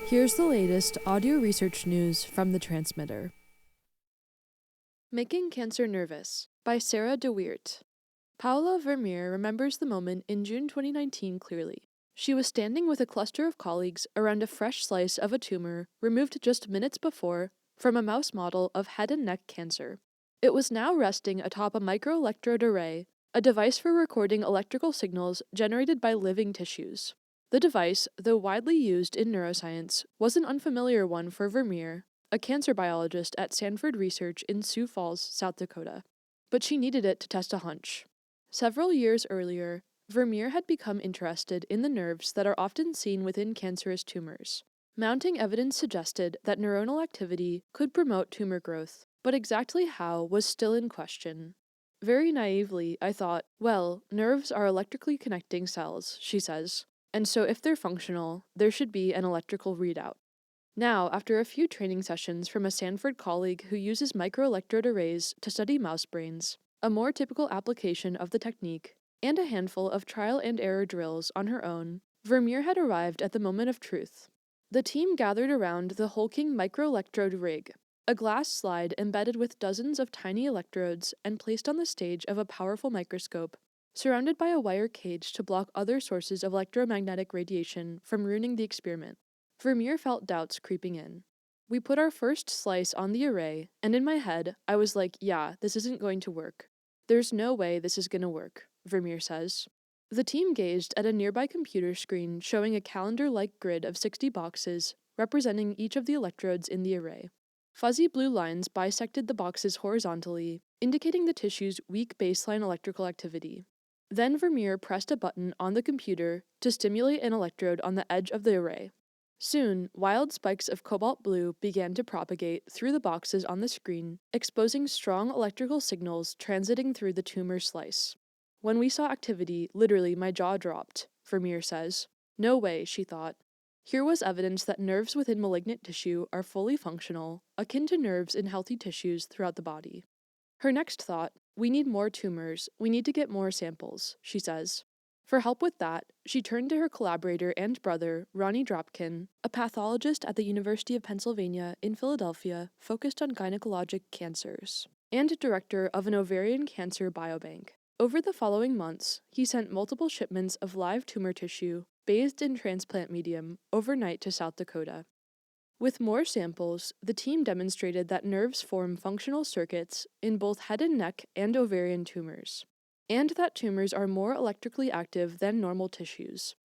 Here's the latest audio research news from the transmitter. Making Cancer Nervous by Sarah de Weert. Paula Vermeer remembers the moment in June 2019 clearly. She was standing with a cluster of colleagues around a fresh slice of a tumor removed just minutes before from a mouse model of head and neck cancer. It was now resting atop a microelectrode array, a device for recording electrical signals generated by living tissues. The device, though widely used in neuroscience, was an unfamiliar one for Vermeer, a cancer biologist at Stanford Research in Sioux Falls, South Dakota. But she needed it to test a hunch. Several years earlier, Vermeer had become interested in the nerves that are often seen within cancerous tumors. Mounting evidence suggested that neuronal activity could promote tumor growth, but exactly how was still in question. Very naively, I thought, well, nerves are electrically connecting cells, she says. And so if they're functional, there should be an electrical readout. Now, after a few training sessions from a Stanford colleague who uses microelectrode arrays to study mouse brains, a more typical application of the technique, and a handful of trial and error drills on her own, Vermeer had arrived at the moment of truth. The team gathered around the hulking microelectrode rig, a glass slide embedded with dozens of tiny electrodes and placed on the stage of a powerful microscope, surrounded by a wire cage to block other sources of electromagnetic radiation from ruining the experiment. Vermeer felt doubts creeping in. We put our first slice on the array, and in my head, I was like, yeah, this isn't going to work. There's no way this is going to work, Vermeer says. The team gazed at a nearby computer screen showing a calendar-like grid of 60 boxes representing each of the electrodes in the array. Fuzzy blue lines bisected the boxes horizontally, indicating the tissue's weak baseline electrical activity. Then Vermeer pressed a button on the computer to stimulate an electrode on the edge of the array. Soon, wild spikes of cobalt blue began to propagate through the boxes on the screen, exposing strong electrical signals transiting through the tumor slice. When we saw activity, literally my jaw dropped, Vermeer says. No way, she thought. Here was evidence that nerves within malignant tissue are fully functional, akin to nerves in healthy tissues throughout the body. Her next thought, we need more tumors, we need to get more samples, she says. For help with that, she turned to her collaborator and brother, Ronnie Dropkin, a pathologist at the University of Pennsylvania in Philadelphia focused on gynecologic cancers, and director of an ovarian cancer biobank. Over the following months, he sent multiple shipments of live tumor tissue, bathed in transplant medium, overnight to South Dakota. With more samples, the team demonstrated that nerves form functional circuits in both head and neck and ovarian tumors, and that tumors are more electrically active than normal tissues.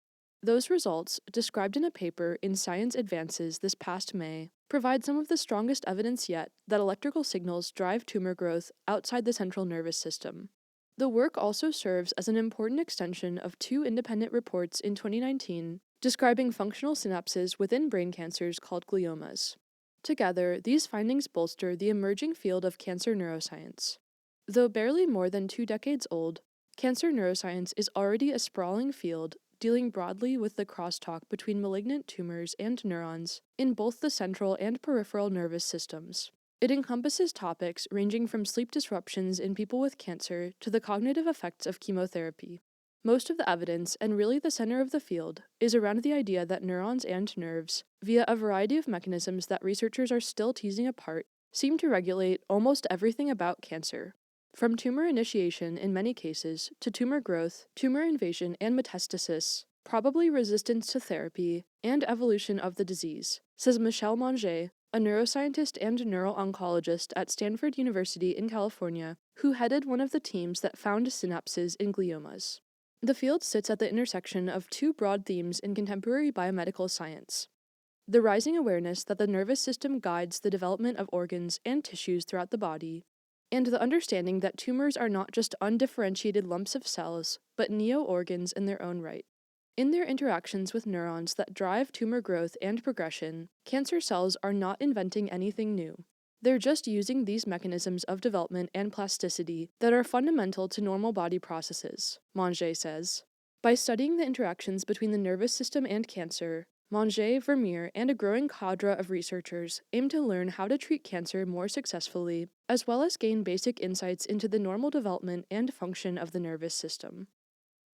Those results, described in a paper in Science Advances this past May, provide some of the strongest evidence yet that electrical signals drive tumor growth outside the central nervous system. The work also serves as an important extension of two independent reports in 2019 describing functional synapses within brain cancers called gliomas. Together, these findings bolster the emerging field of cancer neuroscience. Though barely more than 2 decades old, cancer neuroscience is already a sprawling field dealing broadly with the crosstalk between malignant tumors and neurons in both the central and peripheral nervous systems. It encompasses topics ranging from sleep disruptions in people with cancer to the cognitive effects of chemotherapy. Most of the evidence, and really the center of the field, is around the idea that neurons and nerves, via a variety of mechanisms that researchers are still teasing apart, seem to regulate almost everything about cancer. From tumor initiation in many cases, to tumor growth, tumor invasion and metastasis, probably resistance to therapy, and evolution of the disease, says Michel Manger, a neuroscientist and neuro-oncologist at Stanford University in California, who headed one of the teams that found synapses in gliomas. The field sits at the intersection of two broad themes in contemporary biomedical science: the rising awareness that the nervous system guides the development of organs and tissues throughout the body, and the understanding that tumors are not just undifferentiated lumps of cells, but neo-organs in their own right. In their interactions with neurons that drive tumor growth and progression, cancer cells are not inventing anything new. They're just using these mechanisms of development and plasticity that are fundamental to normal body processes, Manger says. By studying the interactions between the nervous system and cancer, Manger, Vermeer, and a growing cadre of researchers aim to learn how to treat cancer more successfully, as well as gain basic insights into the normal development and function of the nervous system.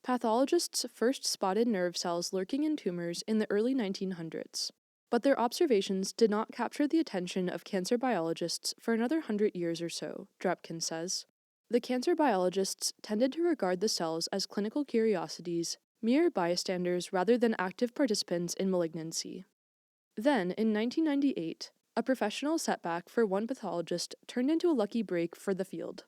Pathologists first spotted nerve cells lurking in tumors in the early 1900s. But their observations did not capture the attention of cancer biologists for another 100 years or so, Drapkin says. The cancer biologists tended to regard the cells as clinical curiosities, mere bystanders rather than active participants in malignancy. Then, in 1998, a professional setback for one pathologist turned into a lucky break for the field.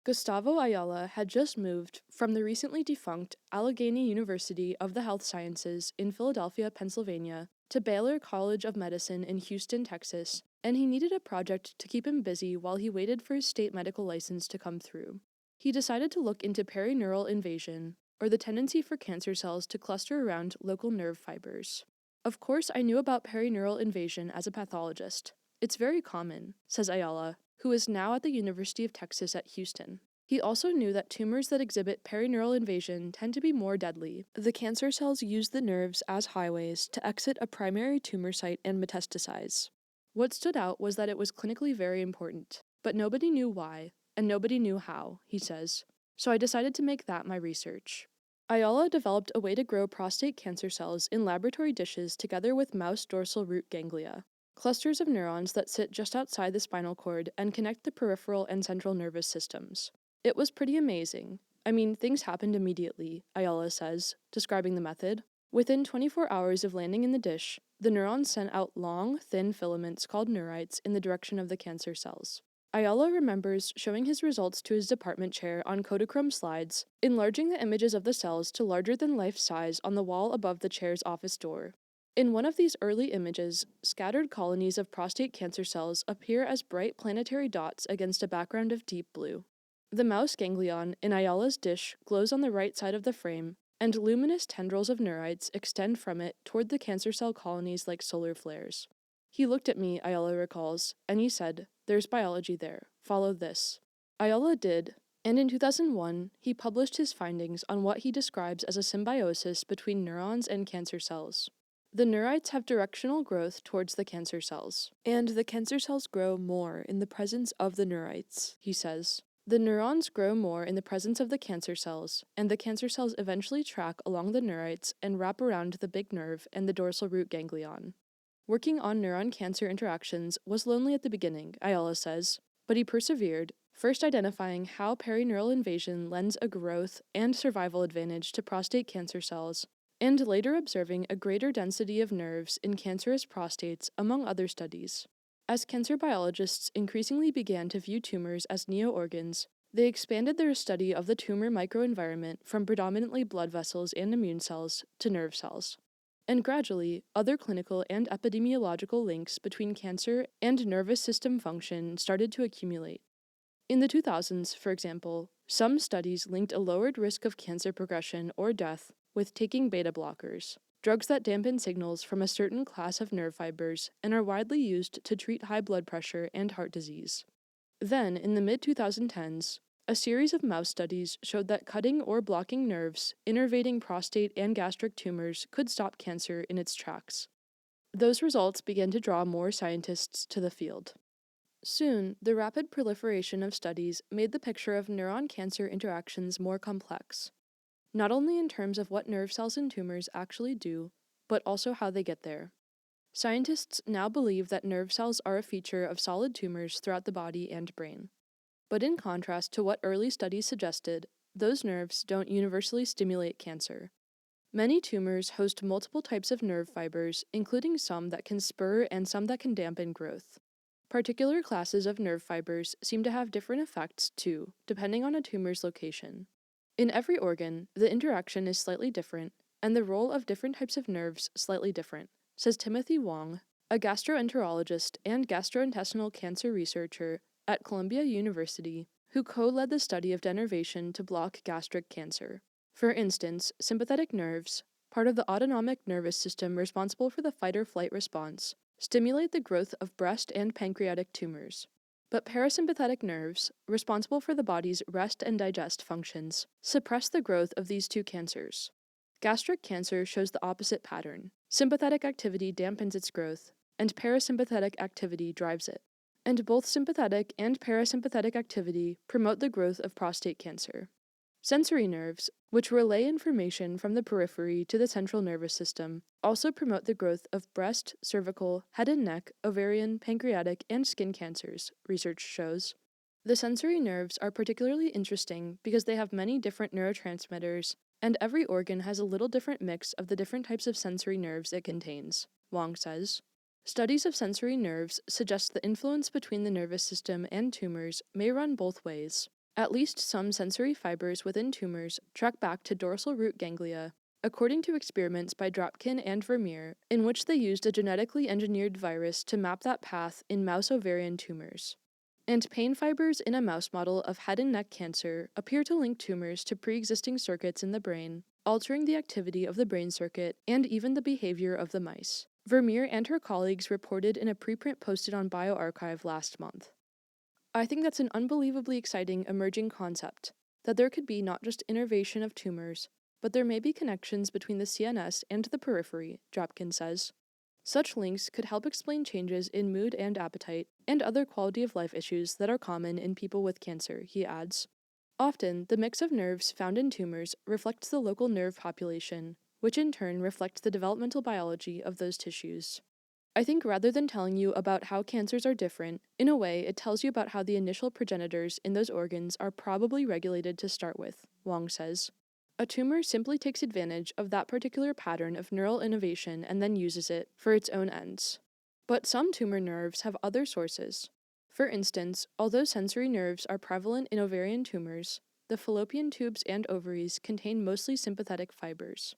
Gustavo Ayala had just moved from the recently defunct Allegheny University of the Health Sciences in Philadelphia, Pennsylvania, to Baylor College of Medicine in Houston, Texas, and he needed a project to keep him busy while he waited for his state medical license to come through. He decided to look into perineural invasion, or the tendency for cancer cells to cluster around local nerve fibers. Of course, I knew about perineural invasion as a pathologist. It's very common, says Ayala, who is now at the University of Texas at Houston. He also knew that tumors that exhibit perineural invasion tend to be more deadly. The cancer cells use the nerves as highways to exit a primary tumor site and metastasize. What stood out was that it was clinically very important, but nobody knew why, and nobody knew how, he says. So I decided to make that my research. Ayala developed a way to grow prostate cancer cells in laboratory dishes together with mouse dorsal root ganglia, clusters of neurons that sit just outside the spinal cord and connect the peripheral and central nervous systems. It was pretty amazing. I mean, things happened immediately, Ayala says, describing the method. Within 24 hours of landing in the dish, the neurons sent out long, thin filaments called neurites in the direction of the cancer cells. Ayala remembers showing his results to his department chair on Kodachrome slides, enlarging the images of the cells to larger-than-life size on the wall above the chair's office door. In one of these early images, scattered colonies of prostate cancer cells appear as bright planetary dots against a background of deep blue. The mouse ganglion in Ayala's dish glows on the right side of the frame, and luminous tendrils of neurites extend from it toward the cancer cell colonies like solar flares. He looked at me, Ayala recalls, and he said, "There's biology there. Follow this." Ayala did, and in 2001, he published his findings on what he describes as a symbiosis between neurons and cancer cells. The neurites have directional growth towards the cancer cells, and the cancer cells grow more in the presence of the neurites, he says. The neurons grow more in the presence of the cancer cells, and the cancer cells eventually track along the neurites and wrap around the big nerve and the dorsal root ganglion. Working on neuron cancer interactions was lonely at the beginning, Ayala says, but he persevered, first identifying how perineural invasion lends a growth and survival advantage to prostate cancer cells, and later observing a greater density of nerves in cancerous prostates, among other studies. As cancer biologists increasingly began to view tumors as neo-organs, they expanded their study of the tumor microenvironment from predominantly blood vessels and immune cells to nerve cells. And gradually, other clinical and epidemiological links between cancer and nervous system function started to accumulate. In the 2000s, for example, some studies linked a lowered risk of cancer progression or death with taking beta blockers, drugs that dampen signals from a certain class of nerve fibers and are widely used to treat high blood pressure and heart disease. Then, in the mid-2010s, a series of mouse studies showed that cutting or blocking nerves innervating prostate and gastric tumors could stop cancer in its tracks. Those results began to draw more scientists to the field. Soon, the rapid proliferation of studies made the picture of neuron cancer interactions more complex, not only in terms of what nerve cells in tumors actually do, but also how they get there. Scientists now believe that nerve cells are a feature of solid tumors throughout the body and brain. But in contrast to what early studies suggested, those nerves don't universally stimulate cancer. Many tumors host multiple types of nerve fibers, including some that can spur and some that can dampen growth. Particular classes of nerve fibers seem to have different effects, too, depending on a tumor's location. In every organ, the interaction is slightly different, and the role of different types of nerves slightly different, says Timothy Wong, a gastroenterologist and gastrointestinal cancer researcher at Columbia University, who co-led the study of denervation to block gastric cancer. For instance, sympathetic nerves, part of the autonomic nervous system responsible for the fight-or-flight response, stimulate the growth of breast and pancreatic tumors. But parasympathetic nerves, responsible for the body's rest and digest functions, suppress the growth of these two cancers. Gastric cancer shows the opposite pattern. Sympathetic activity dampens its growth, and parasympathetic activity drives it. And both sympathetic and parasympathetic activity promote the growth of prostate cancer. Sensory nerves, which relay information from the periphery to the central nervous system, also promote the growth of breast, cervical, head and neck, ovarian, pancreatic, and skin cancers, research shows. The sensory nerves are particularly interesting because they have many different neurotransmitters, and every organ has a little different mix of the different types of sensory nerves it contains, Wong says. Studies of sensory nerves suggest the influence between the nervous system and tumors may run both ways. At least some sensory fibers within tumors track back to dorsal root ganglia, according to experiments by Dropkin and Vermeer, in which they used a genetically engineered virus to map that path in mouse ovarian tumors. And pain fibers in a mouse model of head and neck cancer appear to link tumors to pre-existing circuits in the brain, altering the activity of the brain circuit and even the behavior of the mice. Vermeer and her colleagues reported in a preprint posted on bioRxiv last month. I think that's an unbelievably exciting emerging concept, that there could be not just innervation of tumors, but there may be connections between the CNS and the periphery, Dropkin says. Such links could help explain changes in mood and appetite, and other quality of life issues that are common in people with cancer, he adds. Often, the mix of nerves found in tumors reflects the local nerve population, which in turn reflects the developmental biology of those tissues. I think rather than telling you about how cancers are different, in a way it tells you about how the initial progenitors in those organs are probably regulated to start with, Wong says. A tumor simply takes advantage of that particular pattern of neural innovation and then uses it for its own ends. But some tumor nerves have other sources. For instance, although sensory nerves are prevalent in ovarian tumors, the fallopian tubes and ovaries contain mostly sympathetic fibers.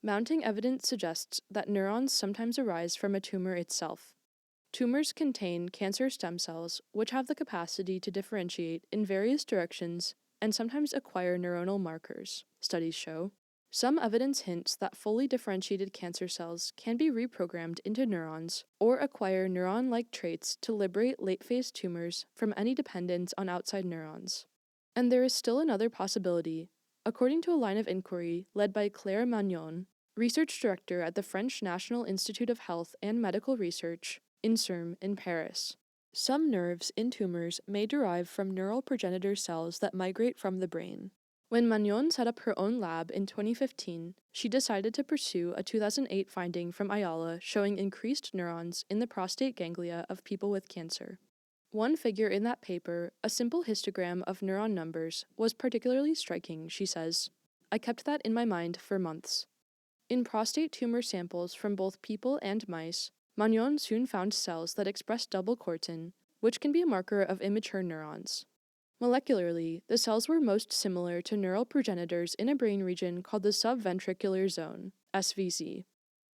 Mounting evidence suggests that neurons sometimes arise from a tumor itself. Tumors contain cancer stem cells, which have the capacity to differentiate in various directions and sometimes acquire neuronal markers, studies show. Some evidence hints that fully differentiated cancer cells can be reprogrammed into neurons or acquire neuron-like traits to liberate late-phase tumors from any dependence on outside neurons. And there is still another possibility. According to a line of inquiry led by Claire Magnon, research director at the French National Institute of Health and Medical Research, INSERM, in Paris. Some nerves in tumors may derive from neural progenitor cells that migrate from the brain. When Magnon set up her own lab in 2015, she decided to pursue a 2008 finding from Ayala showing increased neurons in the prostate ganglia of people with cancer. One figure in that paper, a simple histogram of neuron numbers, was particularly striking, she says. I kept that in my mind for months. In prostate tumor samples from both people and mice, Magnon soon found cells that express double cortin, which can be a marker of immature neurons. Molecularly, the cells were most similar to neural progenitors in a brain region called the subventricular zone, SVZ.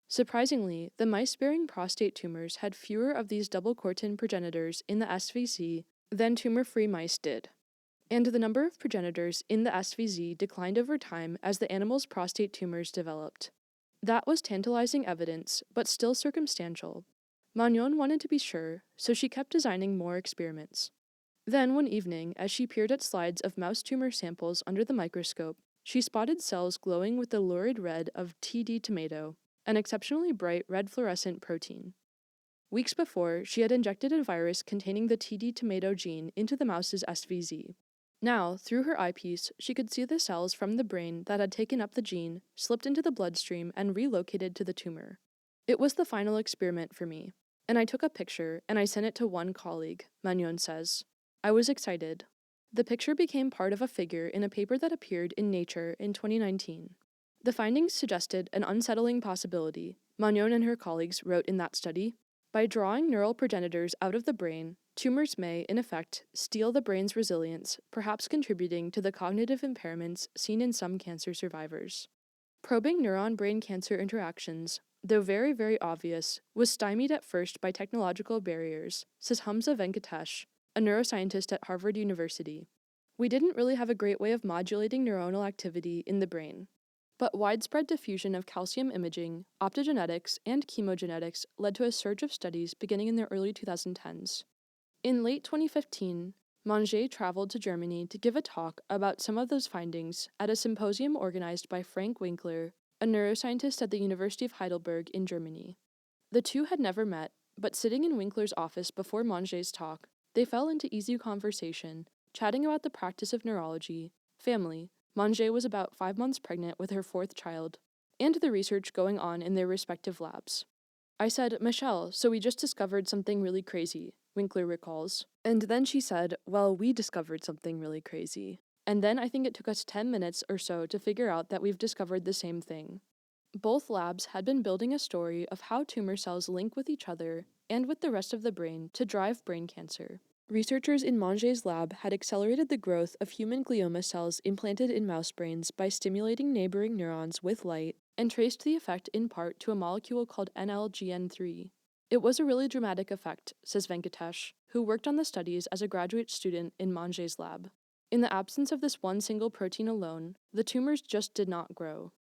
Surprisingly, the mice-bearing prostate tumors had fewer of these double cortin progenitors in the SVZ than tumor-free mice did. And the number of progenitors in the SVZ declined over time as the animal's prostate tumors developed. That was tantalizing evidence, but still circumstantial. Magnon wanted to be sure, so she kept designing more experiments. Then, one evening, as she peered at slides of mouse tumor samples under the microscope, she spotted cells glowing with the lurid red of TD tomato, an exceptionally bright red fluorescent protein. Weeks before, she had injected a virus containing the TD tomato gene into the mouse's SVZ. Now, through her eyepiece, she could see the cells from the brain that had taken up the gene, slipped into the bloodstream, and relocated to the tumor. It was the final experiment for me, and I took a picture and I sent it to one colleague, Magnon says. I was excited. The picture became part of a figure in a paper that appeared in Nature in 2019. The findings suggested an unsettling possibility, Magnon and her colleagues wrote in that study. By drawing neural progenitors out of the brain, tumors may, in effect, steal the brain's resilience, perhaps contributing to the cognitive impairments seen in some cancer survivors. Probing neuron-brain cancer interactions, though very, very obvious, was stymied at first by technological barriers, says Hamza Venkatesh, a neuroscientist at Harvard University. We didn't really have a great way of modulating neuronal activity in the brain. But widespread diffusion of calcium imaging, optogenetics, and chemogenetics led to a surge of studies beginning in the early 2010s. In late 2015, Monge traveled to Germany to give a talk about some of those findings at a symposium organized by Frank Winkler, a neuroscientist at the University of Heidelberg in Germany. The two had never met, but sitting in Winkler's office before Monge's talk, they fell into easy conversation, chatting about the practice of neurology, family, Manger was about 5 months pregnant with her 4th child, and the research going on in their respective labs. I said, "Michelle, so we just discovered something really crazy," Winkler recalls. And then she said, "Well, we discovered something really crazy. And then I think it took us 10 minutes or so to figure out that we've discovered the same thing." Both labs had been building a story of how tumor cells link with each other and with the rest of the brain to drive brain cancer. Researchers in Manger's lab had accelerated the growth of human glioma cells implanted in mouse brains by stimulating neighboring neurons with light and traced the effect in part to a molecule called NLGN3. It was a really dramatic effect, says Venkatesh, who worked on the studies as a graduate student in Manger's lab. In the absence of this one single protein alone, the tumors just did not grow.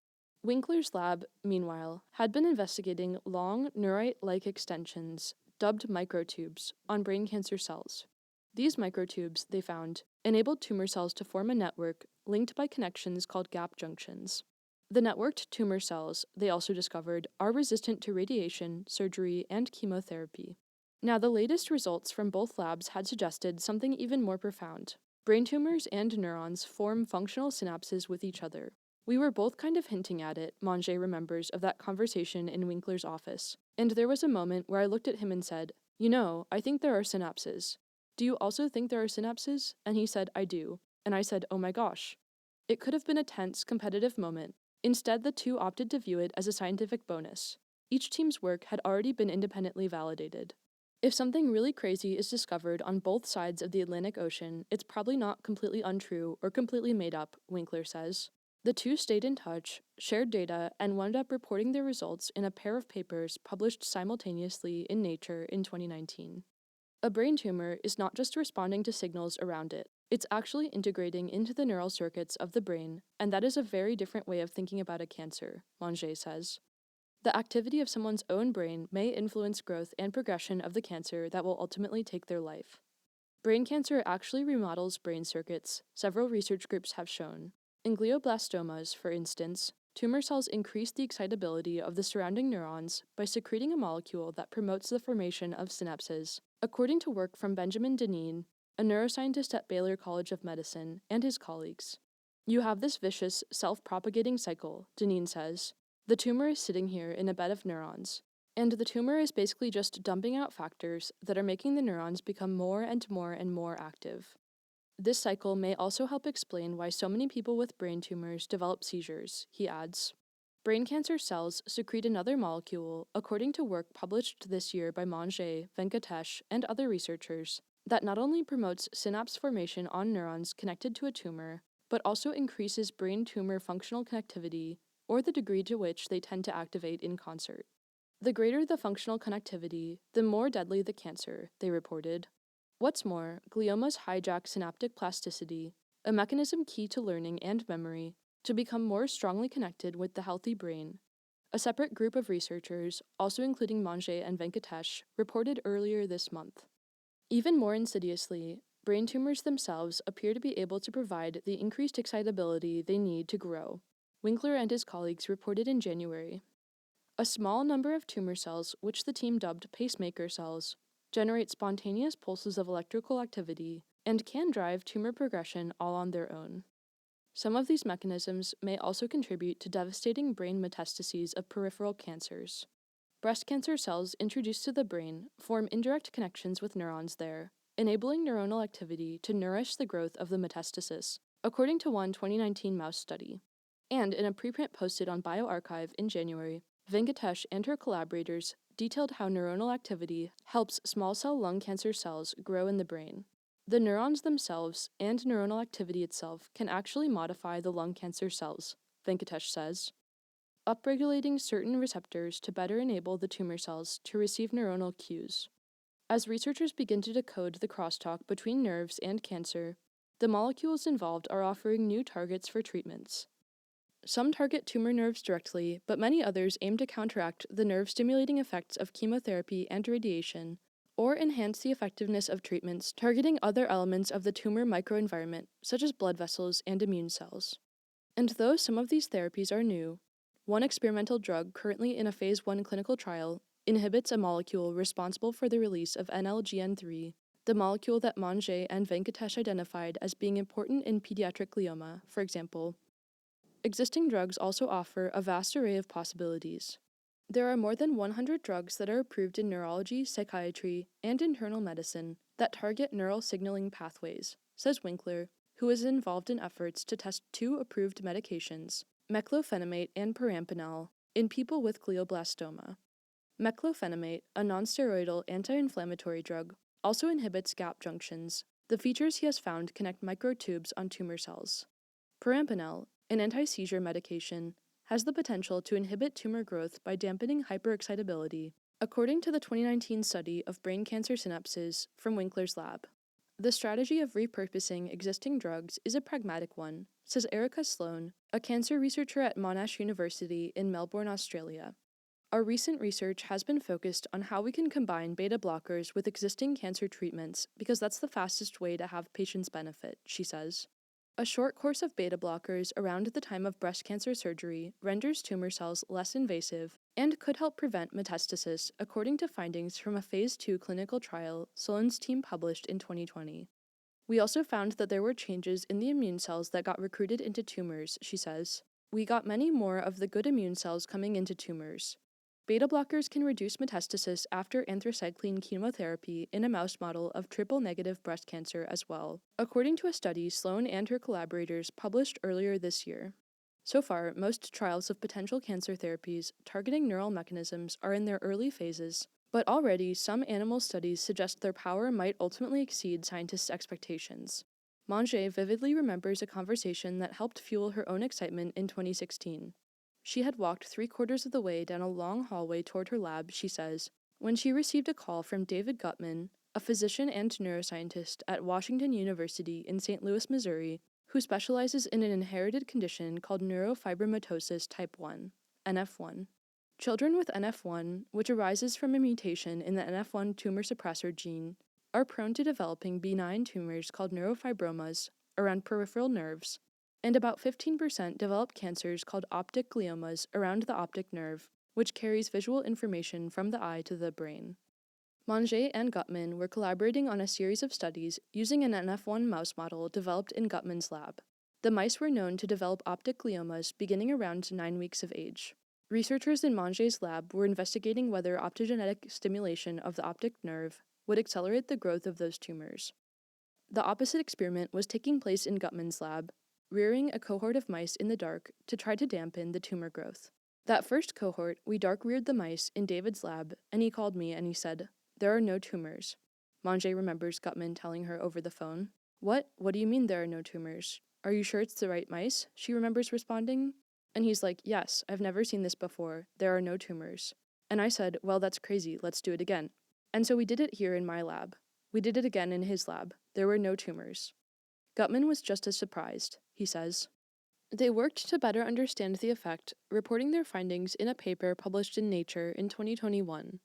Winkler's lab, meanwhile, had been investigating long neurite-like extensions, dubbed microtubes, on brain cancer cells. These microtubes, they found, enabled tumor cells to form a network linked by connections called gap junctions. The networked tumor cells, they also discovered, are resistant to radiation, surgery, and chemotherapy. Now, the latest results from both labs had suggested something even more profound. Brain tumors and neurons form functional synapses with each other. We were both kind of hinting at it, Manger remembers of that conversation in Winkler's office, and there was a moment where I looked at him and said, "You know, I think there are synapses. Do you also think there are synapses?" And he said, "I do." And I said, "Oh my gosh." It could have been a tense, competitive moment. Instead, the two opted to view it as a scientific bonus. Each team's work had already been independently validated. If something really crazy is discovered on both sides of the Atlantic Ocean, it's probably not completely untrue or completely made up, Winkler says. The two stayed in touch, shared data, and wound up reporting their results in a pair of papers published simultaneously in Nature in 2019. A brain tumor is not just responding to signals around it, it's actually integrating into the neural circuits of the brain, and that is a very different way of thinking about a cancer, Manger says. The activity of someone's own brain may influence growth and progression of the cancer that will ultimately take their life. Brain cancer actually remodels brain circuits, several research groups have shown. In glioblastomas, for instance, tumor cells increase the excitability of the surrounding neurons by secreting a molecule that promotes the formation of synapses, according to work from Benjamin Deneen, a neuroscientist at Baylor College of Medicine, and his colleagues. You have this vicious, self-propagating cycle, Deneen says. The tumor is sitting here in a bed of neurons, and the tumor is basically just dumping out factors that are making the neurons become more and more and more active. This cycle may also help explain why so many people with brain tumors develop seizures, he adds. Brain cancer cells secrete another molecule, according to work published this year by Manger, Venkatesh, and other researchers, that not only promotes synapse formation on neurons connected to a tumor, but also increases brain-tumor functional connectivity, or the degree to which they tend to activate in concert. The greater the functional connectivity, the more deadly the cancer, they reported. What's more, gliomas hijack synaptic plasticity, a mechanism key to learning and memory, to become more strongly connected with the healthy brain. A separate group of researchers, also including Manger and Venkatesh, reported earlier this month. Even more insidiously, brain tumors themselves appear to be able to provide the increased excitability they need to grow, Winkler and his colleagues reported in January. A small number of tumor cells, which the team dubbed pacemaker cells, generate spontaneous pulses of electrical activity and can drive tumor progression all on their own. Some of these mechanisms may also contribute to devastating brain metastases of peripheral cancers. Breast cancer cells introduced to the brain form indirect connections with neurons there, enabling neuronal activity to nourish the growth of the metastasis, according to one 2019 mouse study. And in a preprint posted on bioRxiv in January, Venkatesh and her collaborators detailed how neuronal activity helps small cell lung cancer cells grow in the brain. The neurons themselves and neuronal activity itself can actually modify the lung cancer cells, Venkatesh says, upregulating certain receptors to better enable the tumor cells to receive neuronal cues. As researchers begin to decode the crosstalk between nerves and cancer, the molecules involved are offering new targets for treatments. Some target tumor nerves directly, but many others aim to counteract the nerve-stimulating effects of chemotherapy and radiation, or enhance the effectiveness of treatments targeting other elements of the tumor microenvironment, such as blood vessels and immune cells. And though some of these therapies are new, one experimental drug currently in a phase 1 clinical trial inhibits a molecule responsible for the release of NLGN3, the molecule that Manger and Venkatesh identified as being important in pediatric glioma, for example, existing drugs also offer a vast array of possibilities. There are more than 100 drugs that are approved in neurology, psychiatry, and internal medicine that target neural signaling pathways, says Winkler, who is involved in efforts to test two approved medications, meclofenamate and perampanel, in people with glioblastoma. Meclofenamate, a nonsteroidal anti-inflammatory drug, also inhibits gap junctions. The features he has found connect microtubes on tumor cells. Perampanel, an anti-seizure medication, has the potential to inhibit tumor growth by dampening hyperexcitability, according to the 2019 study of brain cancer synapses from Winkler's lab. The strategy of repurposing existing drugs is a pragmatic one, says Erica Sloan, a cancer researcher at Monash University in Melbourne, Australia. Our recent research has been focused on how we can combine beta blockers with existing cancer treatments because that's the fastest way to have patients benefit, she says. A short course of beta blockers around the time of breast cancer surgery renders tumor cells less invasive and could help prevent metastasis, according to findings from a Phase 2 clinical trial Sloan's team published in 2020. We also found that there were changes in the immune cells that got recruited into tumors, she says. We got many more of the good immune cells coming into tumors. Beta blockers can reduce metastasis after anthracycline chemotherapy in a mouse model of triple-negative breast cancer as well, according to a study Sloan and her collaborators published earlier this year. So far, most trials of potential cancer therapies targeting neural mechanisms are in their early phases, but already some animal studies suggest their power might ultimately exceed scientists' expectations. Manger vividly remembers a conversation that helped fuel her own excitement in 2016. She had walked 3/4 of the way down a long hallway toward her lab, she says, when she received a call from David Gutman, a physician and neuroscientist at Washington University in St. Louis, Missouri, who specializes in an inherited condition called neurofibromatosis type 1, NF1. Children with NF1, which arises from a mutation in the NF1 tumor suppressor gene, are prone to developing benign tumors called neurofibromas around peripheral nerves, and about 15% develop cancers called optic gliomas around the optic nerve, which carries visual information from the eye to the brain. Manger and Gutman were collaborating on a series of studies using an NF1 mouse model developed in Gutman's lab. The mice were known to develop optic gliomas beginning around 9 weeks of age. Researchers in Manger's lab were investigating whether optogenetic stimulation of the optic nerve would accelerate the growth of those tumors. The opposite experiment was taking place in Gutman's lab, rearing a cohort of mice in the dark to try to dampen the tumor growth. That first cohort, we dark-reared the mice in David's lab, and he called me and he said, "There are no tumors." Manger remembers Gutman telling her over the phone. What do you mean there are no tumors? Are you sure it's the right mice?" she remembers responding. And he's like, "Yes, I've never seen this before. There are no tumors." And I said, "Well, that's crazy. Let's do it again." And so we did it here in my lab. We did it again in his lab. There were no tumors. Gutman was just as surprised, he says. They worked to better understand the effect, reporting their findings in a paper published in Nature in 2021.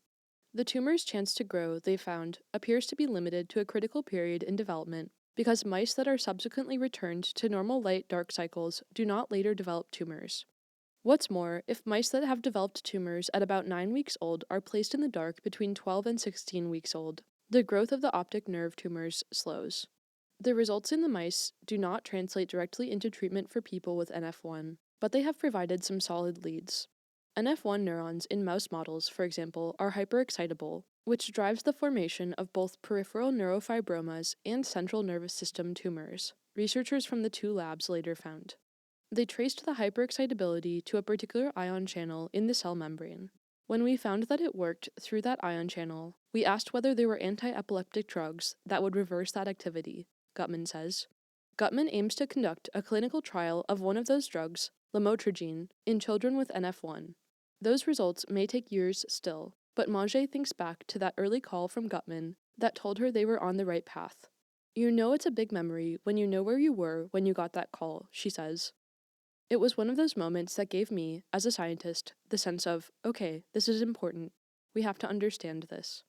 The tumor's chance to grow, they found, appears to be limited to a critical period in development because mice that are subsequently returned to normal light-dark cycles do not later develop tumors. What's more, if mice that have developed tumors at about 9 weeks old are placed in the dark between 12 and 16 weeks old, the growth of the optic nerve tumors slows. The results in the mice do not translate directly into treatment for people with NF1, but they have provided some solid leads. NF1 neurons in mouse models, for example, are hyperexcitable, which drives the formation of both peripheral neurofibromas and central nervous system tumors, researchers from the two labs later found. They traced the hyperexcitability to a particular ion channel in the cell membrane. When we found that it worked through that ion channel, we asked whether there were anti-epileptic drugs that would reverse that activity, Gutman says. Gutman aims to conduct a clinical trial of one of those drugs, lamotrigine, in children with NF1. Those results may take years still, but Manger thinks back to that early call from Gutman that told her they were on the right path. "You know it's a big memory when you know where you were when you got that call," she says. It was one of those moments that gave me, as a scientist, the sense of, okay, this is important. We have to understand this.